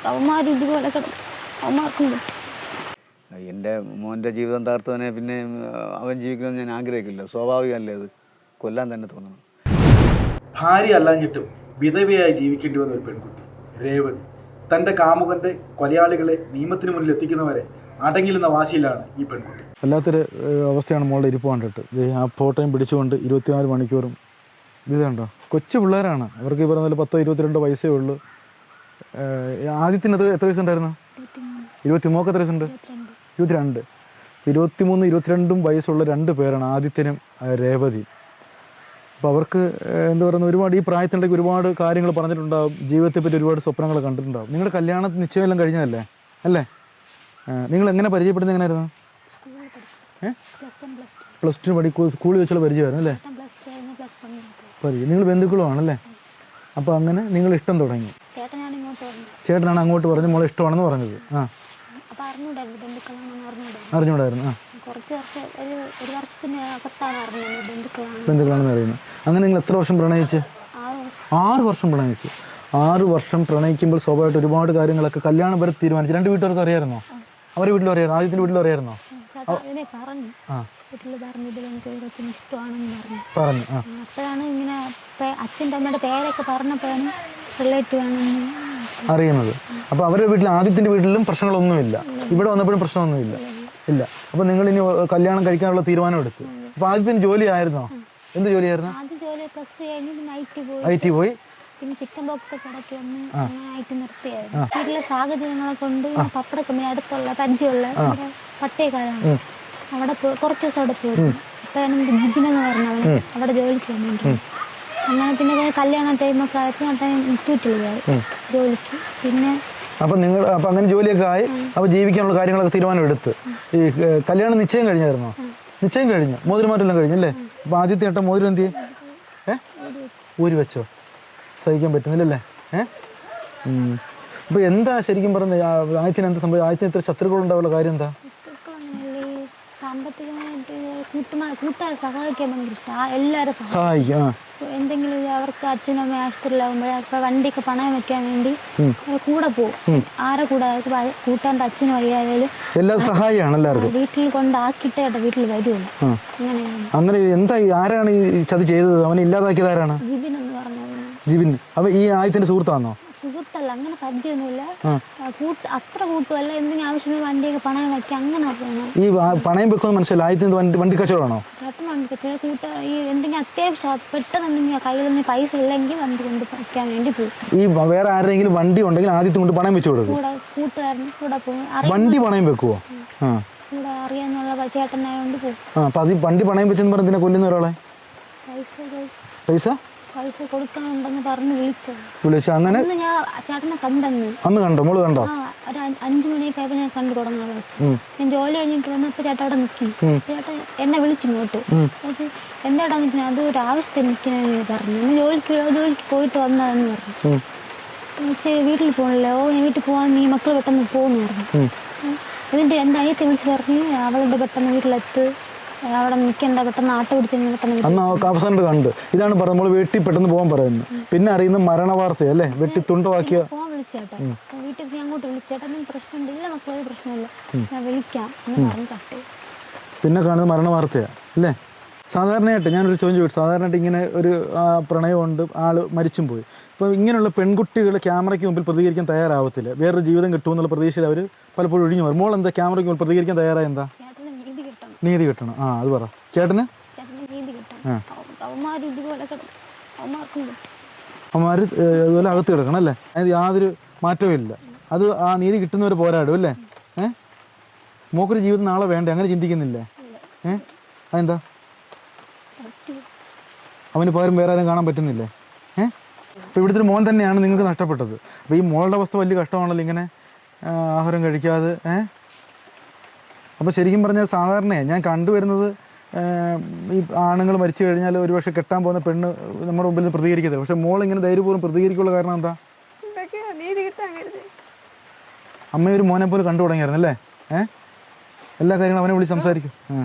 അവന്മാരും ഇതുപോലെ അവന്മാർക്കും എൻ്റെ മോൻ്റെ ജീവിതം തകർത്തവനെ പിന്നെ അവൻ ജീവിക്കണമെന്ന് ഞാൻ ആഗ്രഹിക്കില്ല. സ്വാഭാവികമല്ലേ അത്, കൊല്ലാൻ തന്നെ തോന്നണം. ഭാര്യ അല്ലാഞ്ഞിട്ടും വിധവയായി ജീവിക്കേണ്ടി വന്ന ഒരു പെൺകുട്ടി രേവതി തൻ്റെ കാമുകൻ്റെ കൊലയാളികളെ നിയമത്തിന് മുന്നിൽ എത്തിക്കുന്നവരെ അടങ്ങിയിരുന്ന വാശിയിലാണ് ഈ പെൺകുട്ടി. വല്ലാത്തൊരു അവസ്ഥയാണ് മോളുടെ ഇരിപ്പ് കണ്ടിട്ട്. ആ ഫോട്ടോയും പിടിച്ചുകൊണ്ട് 24 മണിക്കൂറും ഇത് കണ്ടോ. കൊച്ചു പിള്ളേരാണ്, അവർക്ക് ഈ പറഞ്ഞ 10-22 വയസ്സേ ഉള്ളൂ. ആദ്യത്തിന് എത്ര വയസ്സുണ്ടായിരുന്നു? 23. മോക്ക് എത്ര വയസ്സുണ്ട്? 22. 23-22 വയസ്സുള്ള 2 പേരാണ്, ആദിത്യനും രേവതി. അപ്പോൾ അവർക്ക് എന്താ പറയുന്നത്, ഒരുപാട് ഈ പ്രായത്തിനിടയ്ക്ക് ഒരുപാട് കാര്യങ്ങൾ പറഞ്ഞിട്ടുണ്ടാകും, ജീവിതത്തെ പറ്റി ഒരുപാട് സ്വപ്നങ്ങൾ കണ്ടിട്ടുണ്ടാകും. നിങ്ങളുടെ കല്യാണത്തിന് നിശ്ചയമെല്ലാം കഴിഞ്ഞതല്ലേ അല്ലേ? നിങ്ങൾ എങ്ങനെ പരിചയപ്പെടുന്നത്? എങ്ങനെയായിരുന്നു? +2 സ്കൂളിൽ വെച്ചുള്ള പരിചയമായിരുന്നു അല്ലേ? നിങ്ങൾ ബന്ധുക്കളുമാണല്ലേ? അപ്പോൾ അങ്ങനെ നിങ്ങൾ ഇഷ്ടം തുടങ്ങി. ചേട്ടനാണ് അങ്ങോട്ട് പറഞ്ഞ് മോളെ ഇഷ്ടമാണെന്ന് പറഞ്ഞത്. അറിഞ്ഞൂടായിരുന്നു. ബന്ധുക്കളാണെന്ന് അറിയുന്നു. അങ്ങനെ നിങ്ങൾ എത്ര വർഷം പ്രണയിച്ച്? 6 വർഷം പ്രണയിച്ചു. 6 വർഷം പ്രണയിക്കുമ്പോൾ സ്വാഭാവികമായിട്ട് ഒരുപാട് കാര്യങ്ങളൊക്കെ കല്യാണം വരെ തീരുമാനിച്ചു. 2 വീട്ടുകാർക്ക് അറിയാമായിരുന്നോ? അവരുടെ വീട്ടിലും അറിയാമോ? ആദ്യത്തിൻ്റെ വീട്ടിലും അറിയാമായിരുന്നോ? പറഞ്ഞു. അപ്പോഴാണ് ഇങ്ങനെ അച്ഛൻ്റെ അമ്മയുടെ പേരൊക്കെ പറഞ്ഞപ്പോഴാണ് റിലേറ്റീവ് ആണെന്ന് അറിയുന്നത്. അപ്പോൾ അവരുടെ വീട്ടിൽ, ആദ്യത്തിൻ്റെ വീട്ടിലും പ്രശ്നങ്ങളൊന്നുമില്ല, ഇവിടെ വന്നപ്പോഴും പ്രശ്നമൊന്നുമില്ല ഇല്ല. അപ്പോൾ നിങ്ങൾ ഇനി കല്യാണം കഴിക്കാനുള്ള തീരുമാനം എടുത്തു. അപ്പോൾ ആദ്യത്തിന് ജോലി ആയിരുന്നോ? എന്ത് ജോലിയായിരുന്നു? IT പോയി. പിന്നെ ചിക്കൻ ബോക്സ് ഒക്കെ ഇടയ്ക്ക് വന്ന് ആയിട്ട് നിർത്തിയായിരുന്നു. വീട്ടിലെ സാഹചര്യങ്ങളെ കൊണ്ട് പപ്പട കമ്പനി അടുത്തുള്ള പരിചയമുള്ള പട്ടേക്കാരാണ്. അവിടെ കുറച്ച് ദിവസം അവിടെ പോയി. അപ്പോഴാണ് ജിബിനെന്ന് പറഞ്ഞവന് അവിടെ ജോലിക്ക് വന്നിട്ട് അങ്ങനെ പിന്നെ കല്യാണ ടൈമൊക്കെ ആയപ്പോൾ ആ ടൈം തൂറ്റില്ല ജോലിക്ക്. പിന്നെ അപ്പം അങ്ങനെ ജോലിയൊക്കെ ആയി. അപ്പോൾ ജീവിക്കാനുള്ള കാര്യങ്ങളൊക്കെ തീരുമാനം എടുത്ത്. ഈ കല്യാണം നിശ്ചയം കഴിഞ്ഞായിരുന്നോ? നിശ്ചയം കഴിഞ്ഞു, മോതിരമാറ്റെല്ലാം കഴിഞ്ഞല്ലേ? അപ്പോൾ ആദ്യത്തെ ഏട്ടൻ മോതിരം എന്ത് ചെയ്യും? ഊരി വെച്ചോ? സഹിക്കാൻ പറ്റുന്നില്ലല്ലേ? അപ്പോൾ എന്താ ശരിക്കും പറഞ്ഞത് ആദ്യത്തിന് എന്താ സംഭവം? ആദ്യത്തിന് ഇത്ര ശത്രുക്കളുണ്ടാവുള്ള കാര്യം എന്താ? സാമ്പത്തികമായിട്ട് കൂട്ടുകാരെ സഹായിക്കാൻ ഭയങ്കര ഇഷ്ടമാണ്. എല്ലാവരും സഹായിക്കും. എന്തെങ്കിലും അവർക്ക് അച്ഛനും അമ്മയും ആശുപത്രിയിലാകുമ്പോഴേ അപ്പോൾ വണ്ടിയൊക്കെ പണയം വെക്കാൻ വേണ്ടി കൂടെ പോകും. ആരെ കൂടെ കൂട്ടാൻ്റെ അച്ഛനും വയ്യായാലും എല്ലാം സഹായിയാണ് എല്ലാവർക്കും. വീട്ടിൽ കൊണ്ടാക്കിയിട്ടേ വീട്ടിൽ വരുള്ളൂ. അങ്ങനെ എന്താ, ആരാണ് ഈ ചതി ചെയ്തത്? അവനെ ഇല്ലാതാക്കിയത് ആരാണ്? ജിബിൻ എന്ന് പറഞ്ഞത്. ജിബിൻ. അപ്പോൾ ഈ ആദ്യത്തിന്റെ സുഹൃത്താണോ? സുഹൃത്തല്ല, അങ്ങനെ പരിചയമൊന്നുമില്ല. അത്ര കൂട്ടുമല്ല. എന്തെങ്കിലും ആവശ്യമുള്ള വണ്ടിയൊക്കെ പണയം വെക്കാൻ അങ്ങനെ ഈ പണയം വെക്കുന്ന മനസ്സിലായി. ആദ്യത്തെ വണ്ടി കച്ചവടമാണോ? ചേട്ടൻ വണ്ടി കച്ചവടം. ഈ എന്തെങ്കിലും അത്യാവശ്യം പെട്ടെന്ന് എന്തെങ്കിലും കയ്യിലൊന്നും പൈസ ഇല്ലെങ്കിൽ വണ്ടി കൊണ്ട് വയ്ക്കാൻ വേണ്ടി പോകും. ഈ വേറെ ആരെങ്കിലും വണ്ടി ഉണ്ടെങ്കിൽ ആദ്യത്തെ കൊണ്ട് പണയം വെച്ചു കൊടുക്കും. കൂട്ടുകാരന് കൂടെ പോകും. വണ്ടി പണയം വെക്കുവോ? കൂടെ അറിയാന്നുള്ള ചേട്ടനായോണ്ട് പോകും. അപ്പൊ അത് വണ്ടി പണയം വെച്ചെന്ന് പറഞ്ഞ കൊല്ലുന്ന ഒരാളെ പൈസ കൊടുക്കാനുണ്ടെന്ന് പറഞ്ഞ് വിളിച്ചു. അങ്ങനെ ഞാൻ ചേട്ടനെ കണ്ടെന്ന് അന്ന് കണ്ടോ? മോള് കണ്ടോ? ഒരു 5 മണിയൊക്കെ ആയപ്പോൾ ഞാൻ കണ്ടു തുടങ്ങാൻ വെച്ചു. ഞാൻ ജോലി കഴിഞ്ഞിട്ട് വന്നപ്പോൾ ചേട്ടൻ അവിടെ നിൽക്കും. ചേട്ടൻ എന്നെ വിളിച്ചിങ്ങോട്ട്. എന്താടാ നിൽക്കുന്നത്? അത് ഒരു ആവശ്യത്തിന് നിൽക്കണമെന്ന് പറഞ്ഞു. ഞാൻ ജോലിക്ക് പോയിട്ട് വന്നതെന്ന് പറഞ്ഞു. ശരി, വീട്ടിൽ പോകണല്ലോ. ഞാൻ വീട്ടിൽ പോകാൻ നീ മക്കൾ പെട്ടെന്ന് പോകുന്നു പറഞ്ഞു. ഇതിൻ്റെ എൻ്റെ അനിയത്തെ വിളിച്ച് പറഞ്ഞു അവളുടെ പെട്ടെന്ന് വീട്ടിലെത്ത്, അവിടെ നിൽക്കേണ്ട, പെട്ടെന്ന് ആട്ട പിടിച്ച് പെട്ടെന്ന്. അന്ന് അവസാനം കണ്ട് ഇതാണ് പറഞ്ഞത്, നമ്മൾ വീട്ടിൽ പെട്ടെന്ന് പോകാൻ പറയുന്നത്. പിന്നെ അറിയുന്ന മരണ വാർത്തയല്ലേ? വെട്ടി തുണ്ടവാക്കിയ പോകാൻ വിളിച്ചേട്ടാ. വീട്ടിൽ നീ അങ്ങോട്ട് വിളിച്ചേട്ടാ, പ്രശ്നമുണ്ട്? ഇല്ല മക്കളൊരു പ്രശ്നമില്ല, ഞാൻ വിളിക്കാം എന്ന് പറഞ്ഞ് കട്ട്. പിന്നെ കാണുന്നത് മരണ വാർത്തയാണ് അല്ലേ? സാധാരണയായിട്ട് ഞാനൊരു ചോദ്യം ചോദിച്ചു. സാധാരണയായിട്ട് ഇങ്ങനെ ഒരു പ്രണയമുണ്ട്, ആള് മരിച്ചും പോയി. അപ്പോൾ ഇങ്ങനെയുള്ള പെൺകുട്ടികൾ ക്യാമറയ്ക്ക് മുമ്പിൽ പ്രതികരിക്കാൻ തയ്യാറാവത്തില്ല. വേറൊരു ജീവിതം കിട്ടുമെന്നുള്ള പ്രതീക്ഷയിൽ അവർ പലപ്പോഴും ഒഴിഞ്ഞു മാറും. മോൾ എന്താ ക്യാമറയ്ക്ക് മുമ്പിൽ പ്രതികരിക്കാൻ തയ്യാറായ? എന്താ? നീതി കിട്ടണം. അത് പറ. ചേട്ടന് അവന്മാർ ഇതുപോലെ അകത്ത് കിടക്കണം അല്ലേ? അതായത് യാതൊരു മാറ്റവും ഇല്ല. അത് ആ നീതി കിട്ടുന്നവർ പോരാടും അല്ലേ? മോക്കൊരു ജീവിതം നാളെ വേണ്ടേ? അങ്ങനെ ചിന്തിക്കുന്നില്ലേ? അതെന്താ? അവന് പകരം വേറെ ആരും കാണാൻ പറ്റുന്നില്ലേ? അപ്പോൾ ഇവിടുത്തെ ഒരു മോൻ തന്നെയാണ് നിങ്ങൾക്ക് നഷ്ടപ്പെട്ടത്. അപ്പോൾ ഈ മോളുടെ അവസ്ഥ വലിയ കഷ്ടമാണല്ലോ, ഇങ്ങനെ ആഹാരം കഴിക്കാതെ. അപ്പോൾ ശരിക്കും പറഞ്ഞാൽ സാധാരണയാണ് ഞാൻ കണ്ടുവരുന്നത്, ഈ ആണുങ്ങൾ മരിച്ചു കഴിഞ്ഞാൽ ഒരുപക്ഷെ കെട്ടാൻ പോകുന്ന പെണ്ണ് നമ്മുടെ മുമ്പിൽ പ്രതികരിക്കുന്നത്. പക്ഷെ മോൾ ഇങ്ങനെ ധൈര്യപൂർവ്വം പ്രതികരിക്കുള്ള കാരണം എന്താ? അമ്മയൊരു മോനെ പോലെ കണ്ടു തുടങ്ങിയായിരുന്നു അല്ലേ? എല്ലാ കാര്യങ്ങളും അവനെ വിളിച്ച് സംസാരിക്കും.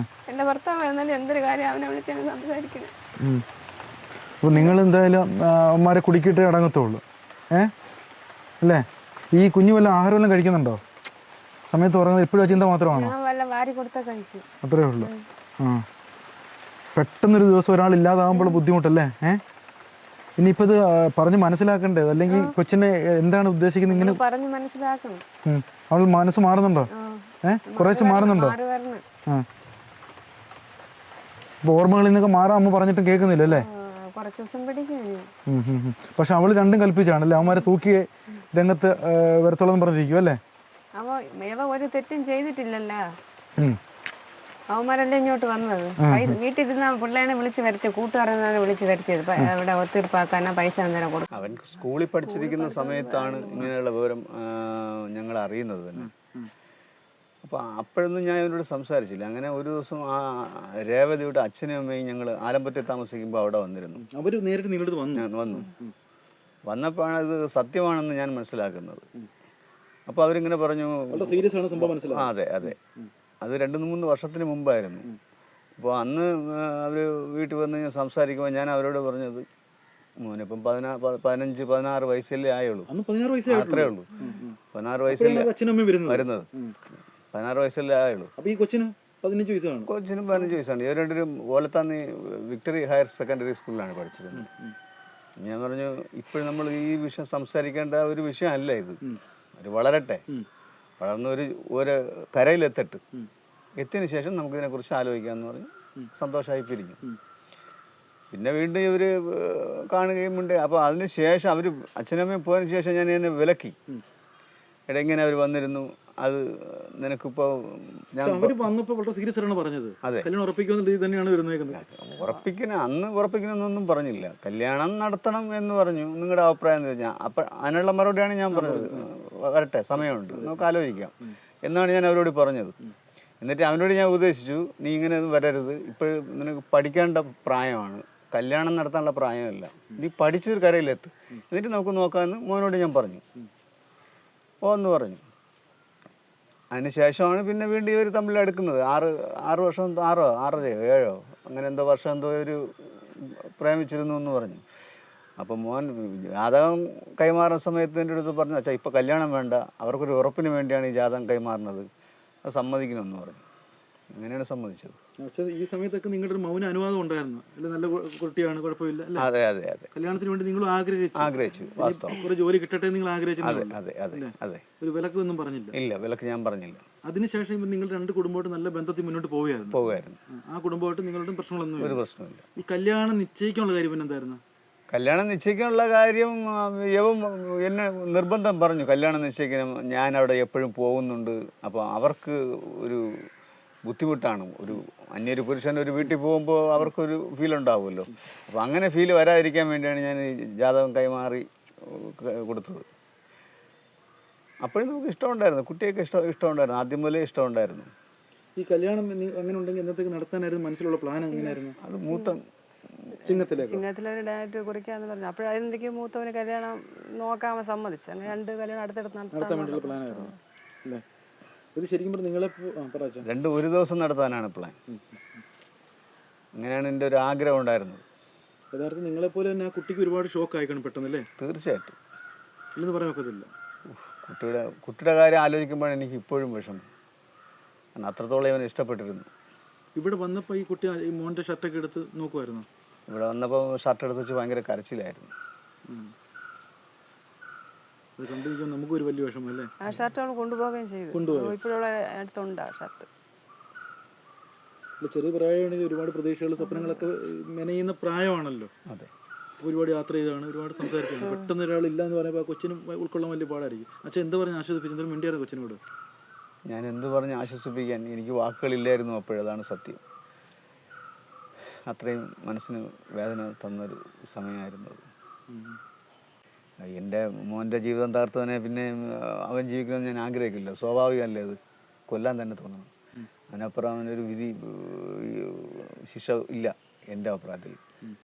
എൻ്റെ ഭർത്താവ് എന്നാലും എന്തൊരു കാര്യം അവനെ വിളിച്ചാണ് സംസാരിക്കുന്നത്. അപ്പോൾ നിങ്ങൾ എന്തായാലും അമ്മമാരെ കുടിക്കിട്ടേ അടങ്ങത്തുള്ളൂ അല്ലേ? ഈ കുഞ്ഞു വല്ല ആഹാരം വല്ലതും കഴിക്കുന്നുണ്ടോ? സമയത്ത് ഉറങ്ങുന്നത് എപ്പോഴും ചിന്ത മാത്രമാണോ? ഞാൻ വല്ല വാരി കൊടുത്താൽ കഴിക്കും. അത്രേ ഉള്ളൂ. പെട്ടെന്നൊരു ദിവസം ഒരാൾ ഇല്ലാതാകുമ്പോൾ ബുദ്ധിമുട്ടല്ലേ? ഇനിയിപ്പോൾ ഇത് പറഞ്ഞ് മനസ്സിലാക്കണ്ടേ? അല്ലെങ്കിൽ കൊച്ചിനെ എന്താണ് ഉദ്ദേശിക്കുന്നത്? ഇങ്ങനെ പറഞ്ഞ് മനസ്സിലാക്കണം. അവൾ മനസ്സ് മാറുന്നുണ്ടോ? കുറേശ്ശെ മാറുന്നുണ്ടോ? അപ്പോൾ ഓർമ്മകളിൽ നിന്നൊക്കെ മാറാൻ അമ്മ പറഞ്ഞിട്ടും കേൾക്കുന്നില്ല അല്ലേ? കുറച്ച് ദിവസം പിടിക്കും. പക്ഷെ അവള് രണ്ടും കൽപ്പിച്ചാണല്ലേ? അവന്മാരെ തൂക്കിയെ രംഗത്ത് വരത്തോളം പറഞ്ഞിരിക്കും അല്ലേ? അവ ഒരു തെറ്റും ചെയ്തിട്ടില്ലല്ലോ. അവന്മാരല്ലേ ഇങ്ങോട്ട് വന്നത്. വീട്ടിലിരുന്ന പിള്ളേനെ വിളിച്ച് വരുത്തി, കൂട്ടുകാരനാണ് വിളിച്ച് വരുത്തിയത്. ഇവിടെ ഒത്തീർപ്പാക്കാനാ പൈസ അന്നേരം കൊടുക്കും. അവൻ സ്കൂളിൽ പഠിച്ചിരിക്കുന്ന സമയത്താണ് ഇങ്ങനെയുള്ള വിവരം ഞങ്ങൾ അറിയുന്നത് തന്നെ. അപ്പോൾ അപ്പോഴൊന്നും ഞാൻ ഇവരോട് സംസാരിച്ചില്ല. അങ്ങനെ ഒരു ദിവസം ആ രേവതിയുടെ അച്ഛനും അമ്മയും ഞങ്ങൾ ആലമ്പറ്റയിൽ താമസിക്കുമ്പോൾ അവിടെ വന്നിരുന്നു. അവർ നേരിട്ട് നിങ്ങളുടെ വന്നു വന്നപ്പോഴാണ് ഇത് സത്യമാണെന്ന് ഞാൻ മനസ്സിലാക്കുന്നത്. അപ്പോൾ അവരിങ്ങനെ പറഞ്ഞു, സീരിയസ് ആണ് സംഭവം മനസ്സിലായി. അതെ അതെ, അത് 2-3 വർഷത്തിന് മുമ്പായിരുന്നു. അപ്പോൾ അന്ന് അവർ വീട്ടിൽ വന്ന് സംസാരിക്കുമ്പോൾ ഞാൻ അവരോട് പറഞ്ഞത്, മോനിപ്പം 15-16 വയസ്സല്ലേ ആയുള്ളൂ. അത്രേ ഉള്ളൂ. 16 വയസ്സല്ലേ വരുന്നത്. 16 വയസ്സല്ലേ ആയുള്ളൂ. അപ്പോൾ ഈ കൊച്ചിന് 15 വയസ്സാണ്. കൊച്ചിനും 15 വയസ്സാണ്. ഇവർ രണ്ടുപേരും ഓലത്താന്ന് വിക്ടറി ഹയർ സെക്കൻഡറി സ്കൂളിലാണ് പഠിച്ചത്. ഞാൻ പറഞ്ഞു, ഇപ്പോഴും നമ്മൾ ഈ വിഷയം സംസാരിക്കേണ്ട ഒരു വിഷയമല്ല ഇത്. ഒരു വളരട്ടെ, വളർന്ന് ഒരു കരയിലെത്തട്ട്, എത്തിയതിനു ശേഷം നമുക്കിതിനെക്കുറിച്ച് ആലോചിക്കാമെന്ന് പറഞ്ഞ് സന്തോഷമായി പിരിഞ്ഞു. പിന്നെ വീണ്ടും ഇവർ കാണുകയും ഉണ്ട്. അപ്പോൾ അതിന് ശേഷം അവർ അച്ഛനമ്മയും പോയതിനു ശേഷം ഞാൻ എന്നെ വിലക്കി. ഇങ്ങനെ അവർ വന്നിരുന്നു, അത് നിനക്കിപ്പോൾ ഞാൻ ഉറപ്പിക്കണമെന്നൊന്നും പറഞ്ഞില്ല. കല്യാണം നടത്തണം എന്ന് പറഞ്ഞു. നിങ്ങളുടെ അഭിപ്രായം എന്ന് വെച്ചാൽ അപ്പം അതിനുള്ള മറുപടിയാണ് ഞാൻ പറഞ്ഞത്. വരട്ടെ, സമയമുണ്ട്, നമുക്ക് ആലോചിക്കാം എന്നാണ് ഞാൻ അവരോട് പറഞ്ഞത്. എന്നിട്ട് അവനോട് ഞാൻ ഉപദേശിച്ചു, നീ ഇങ്ങനെ വരരുത്, ഇപ്പോഴും നിനക്ക് പഠിക്കേണ്ട പ്രായമാണ്, കല്യാണം നടത്താനുള്ള പ്രായമല്ല, നീ പഠിച്ചൊരു കരയിലെത്ത്, എന്നിട്ട് നമുക്ക് നോക്കാമെന്ന് മോനോട് ഞാൻ പറഞ്ഞു. എന്ന് പറഞ്ഞു. അതിനുശേഷമാണ് പിന്നെ വീണ്ടും ഇവർ തമ്മിൽ എടുക്കുന്നത്. 6 വർഷം, 6-7 അങ്ങനെ എന്തോ വർഷം എന്തോ ഒരു പ്രേമിച്ചിരുന്നു എന്ന് പറഞ്ഞു. അപ്പം മോൻ ജാതകം കൈമാറുന്ന സമയത്ത് എൻ്റെ അടുത്ത് പറഞ്ഞു, അച്ഛാ ഇപ്പോൾ കല്യാണം വേണ്ട, അവർക്കൊരു ഉറപ്പിന് വേണ്ടിയാണ് ഈ ജാതകം കൈമാറുന്നത്, അത് സമ്മതിക്കണമെന്ന് പറഞ്ഞു. അങ്ങനെയാണ് സമ്മതിച്ചത്. ഈ സമയത്തൊക്കെ നിങ്ങളുടെ ഒരു മൗന അനുവാദം ഉണ്ടായിരുന്നു അല്ലെ? നല്ല കുട്ടിയാണ്, കുഴപ്പമില്ല. അതെ അതെ അതെ. കല്യാണത്തിന് വേണ്ടി നിങ്ങൾ ആഗ്രഹിച്ചു. വാസ്തവം ഒരു ജോലി കിട്ടട്ടെ നിങ്ങൾ ആഗ്രഹിച്ചു. അതെ അതെ അതെ അതെ. ഒരു വിലക്ക് ഒന്നും പറഞ്ഞില്ല? ഇല്ല, വിലക്ക് ഞാൻ പറഞ്ഞില്ല. അതിനുശേഷം നിങ്ങൾ 2 കുടുംബമായിട്ട് നല്ല ബന്ധത്തിൽ മുന്നോട്ട് പോവുകയായിരുന്നു. ആ കുടുംബമായിട്ട് നിങ്ങളുടെ പ്രശ്നങ്ങളൊന്നും ഒരു പ്രശ്നമില്ല. ഈ കല്യാണം നിശ്ചയിക്കാനുള്ള കാര്യം പിന്നെ എന്തായിരുന്നു? കല്യാണം നിശ്ചയിക്കാനുള്ള കാര്യം യവൻ എന്നെ നിർബന്ധം പറഞ്ഞു, കല്യാണം നിശ്ചയിക്കണം, ഞാൻ അവിടെ എപ്പോഴും പോകുന്നുണ്ട്, അപ്പോൾ അവർക്ക് ഒരു ബുദ്ധിമുട്ടാണ്. ഒരു അന്യൊരു പുരുഷൻ ഒരു വീട്ടിൽ പോകുമ്പോൾ അവർക്കൊരു ഫീൽ ഉണ്ടാവുമല്ലോ. അപ്പോൾ അങ്ങനെ ഫീൽ വരാതിരിക്കാൻ വേണ്ടിയാണ് ഞാൻ ഈ ജാതകം കൈമാറി കൊടുത്തത്. അപ്പോഴും നമുക്ക് ഇഷ്ടമുണ്ടായിരുന്നു, കുട്ടിയൊക്കെ ഇഷ്ടമുണ്ടായിരുന്നു, ആദ്യം മുതലേ ഇഷ്ടമുണ്ടായിരുന്നു. ഈ കല്യാണം അങ്ങനെ ഉണ്ടെങ്കിൽ എന്നത്തേക്ക് നടത്താനായിരുന്നു മനസ്സിലുള്ള പ്ലാൻ? എങ്ങനെയായിരുന്നു അത്? മൂത്ത ചിങ്ങത്തിലൊരു ഡേറ്റ് കുറിക്കാന്ന് പറഞ്ഞു. അപ്പോഴതിലേക്ക് മൂത്തവന് കല്യാണം നോക്കാൻ സമ്മതിച്ചു. അങ്ങനെ 2 കല്യാണം അടുത്തടുത്ത് നടത്താൻ വേണ്ടിയുള്ള പ്ലാനായിരുന്നു അല്ലേ? ഇത് ശരിക്കും പറഞ്ഞാൽ നിങ്ങളെ 2 ഒരു ദിവസം നടത്താനാണ് പ്ലാൻ. അങ്ങനെയാണ് എൻ്റെ ഒരു ആഗ്രഹം ഉണ്ടായിരുന്നത്. യഥാർത്ഥം നിങ്ങളെപ്പോലെ തന്നെ ആ കുട്ടിക്ക് ഒരുപാട് ഷോക്ക് ആയിക്കണം പെട്ടെന്നല്ലേ? തീർച്ചയായിട്ടും. ഇല്ലെന്ന് പറയാൻ ഒക്കത്തില്ല. കുട്ടിയുടെ കാര്യം ആലോചിക്കുമ്പോഴാണ് എനിക്ക് ഇപ്പോഴും വിഷമം. കാരണം അത്രത്തോളം ഇവൻ ഇഷ്ടപ്പെട്ടിരുന്നു. ഇവിടെ വന്നപ്പോൾ ഈ കുട്ടി ഈ മോൻ്റെ ഷർട്ടൊക്കെ എടുത്ത് നോക്കുമായിരുന്നു? ഇവിടെ വന്നപ്പോൾ ഷർട്ട് എടുത്ത് വെച്ച് ഭയങ്കര കരച്ചിലായിരുന്നു. അത് കണ്ടിരിക്കാൻ നമുക്കൊരു വലിയ വിഷമം അല്ലേ? ആ ഷർട്ട് അവൾ കൊണ്ടുപോവുകയും ചെയ്തു. ഇപ്പോഴുള്ള അടുത്തുണ്ട് ആ ഷർട്ട്. ചെറിയ പ്രായമാണെങ്കിൽ ഒരുപാട് പ്രതീക്ഷകൾ, സ്വപ്നങ്ങളൊക്കെ മെനയുന്ന പ്രായമാണല്ലോ. അതെ. ഒരുപാട് യാത്ര ചെയ്താണ്, ഒരുപാട് സംസാരിക്കുകയാണ്. പെട്ടെന്ന് ഒരാൾ ഇല്ല എന്ന് പറയുമ്പോൾ ആ കൊച്ചിനും ഉൾക്കൊള്ളാൻ വലിയ പാടായിരിക്കും. അച്ഛൻ എന്താ പറഞ്ഞ് ആശ്വസിപ്പിച്ചു? എന്തെങ്കിലും മിണ്ടിയായിരുന്നു കൊച്ചിനോട്? ഞാൻ എന്ത് പറഞ്ഞ് ആശ്വസിപ്പിക്കാൻ, എനിക്ക് വാക്കുകളില്ലായിരുന്നു അപ്പോഴതാണ് സത്യം. അത്രയും മനസ്സിന് വേദന തന്നൊരു സമയമായിരുന്നു അത്. എൻ്റെ മോൻ്റെ ജീവിതം തകർത്തവനെ പിന്നെ അവൻ ജീവിക്കണമെന്ന് ഞാൻ ആഗ്രഹിക്കില്ല. സ്വാഭാവികമല്ലേ അത്? കൊല്ലാൻ തന്നെ തോന്നണം. അതിനപ്പുറം അവനൊരു വിധി ശിക്ഷ ഇല്ല എൻ്റെ അഭിപ്രായത്തിൽ.